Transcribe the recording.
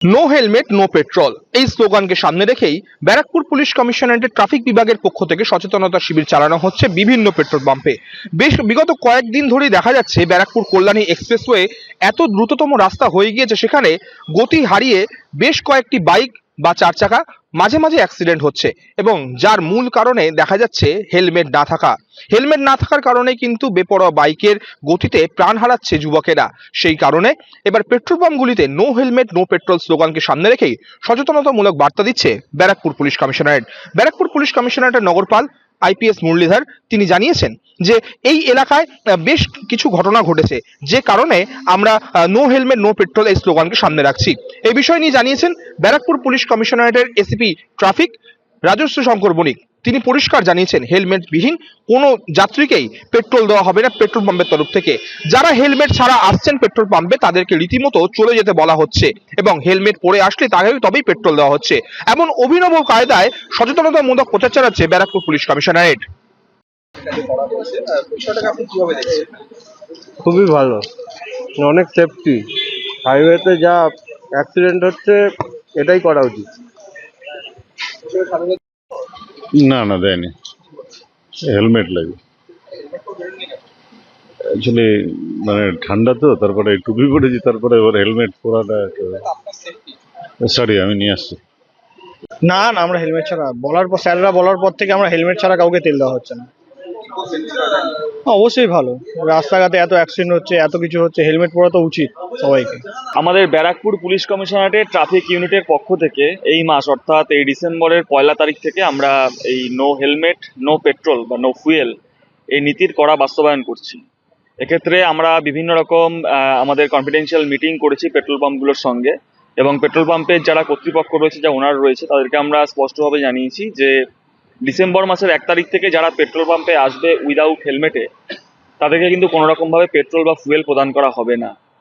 No helmet no petrol এই স্লোগানকে সামনে রেখেই ব্যারাকপুর পুলিশ কমিশনারেটের ট্রাফিক বিভাগের পক্ষ থেকে সচেতনতা শিবির চালানো হচ্ছে বিভিন্ন পেট্রোল পাম্পে। বিগত কয়েকদিন ধরেই দেখা যাচ্ছে ব্যারাকপুর কল্যাণী এক্সপ্রেসওয়ে এত দ্রুততম রাস্তা হয়ে গিয়েছে, সেখানে গতি হারিয়ে বেশ কয়েকটি বাইক বা চার চাকা মাঝে মাঝে অ্যাক্সিডেন্ট হচ্ছে, এবং যার মূল কারণে দেখা যাচ্ছে হেলমেট না থাকার কারণে কিন্তু বেপরোয়া বাইকের গতিতে প্রাণ হারাচ্ছে যুবকেরা। সেই কারণে এবার পেট্রোল পাম্পগুলিতে নো হেলমেট নো পেট্রোল স্লোগানকে সামনে রেখেই সচেতনতামূলক বার্তা দিচ্ছে ব্যারাকপুর পুলিশ কমিশনারেটের নগরপাল আইপিএস মুরলীধর। তিনি জানিয়েছেন যে এই এলাকায় বেশ কিছু ঘটনা ঘটেছে, যে কারণে আমরা নো হেলমেট নো পেট্রোল এই স্লোগানকে সামনে রাখছি। এই বিষয় নিয়ে জানিয়েছেন ব্যারাকপুর পুলিশ কমিশনারেটের এসিপি ট্রাফিক রাজস্ব শঙ্কর বণিক। তিনি পরিষ্কার জানিয়েছেন হেলমেট বিহীন কোনো যাত্রীকেই পেট্রোল দেওয়া হবে না পেট্রোল পাম্পের তরফ থেকে। যারা হেলমেট ছাড়া আসছেন পেট্রোল পাম্পে তাদেরকে রীতিমতো চলে যেতে বলা হচ্ছে, এবং হেলমেট পরে আসলে তবেই পেট্রোল দেওয়া হচ্ছে। এমন অভিনব কায়দায় সচেতনতামূলক প্রচার চালাচ্ছে ব্যারাকপুর পুলিশ কমিশনারেট। খুবই ভালো, অনেক সেফটি। হাইওয়েতে যা অ্যাক্সিডেন্ট হচ্ছে, এটাই করা উচিত। না না, দেয়নি। হেলমেট লাগে অ্যাকচুয়ালি, মানে ঠান্ডা তো, তারপরে টুপি পরেছি, তারপরে ওর হেলমেট পরাটা সরি, আমি নিয়ে আসছি। না না, আমরা হেলমেট ছাড়া স্যাররা বলার পর থেকে আমরা হেলমেট ছাড়া কাউকে তেল দেওয়া হচ্ছে না। অবশ্যই ভালো, রাস্তাঘাটে এত অ্যাক্সিডেন্ট হচ্ছে, এত কিছু হচ্ছে, হেলমেট পরা তো উচিত সবাইকে। আমাদের ব্যারাকপুর পুলিশ কমিশনারেটের ট্রাফিক ইউনিটের পক্ষ থেকে এই মাস অর্থাৎ এই ডিসেম্বরের 1 তারিখ থেকে আমরা এই নো হেলমেট নো পেট্রোল বা নো ফুয়েল এই নীতির কড়া বাস্তবায়ন করছি। এক্ষেত্রে আমরা বিভিন্ন রকম আমাদের কনফিডেন্সিয়াল মিটিং করেছি পেট্রোল পাম্পগুলোর সঙ্গে, এবং পেট্রোল পাম্পের যারা কর্তৃপক্ষ রয়েছে, যা ওনার রয়েছে, তাদেরকে আমরা স্পষ্টভাবে জানিয়েছি যে ডিসেম্বর মাসের 1 তারিখ থেকে যারা পেট্রোল পাম্পে আসবে উইদাউট হেলমেটে, তাদেরকে কিন্তু কোনো রকমভাবে পেট্রোল বা ফুয়েল প্রদান করা হবে না।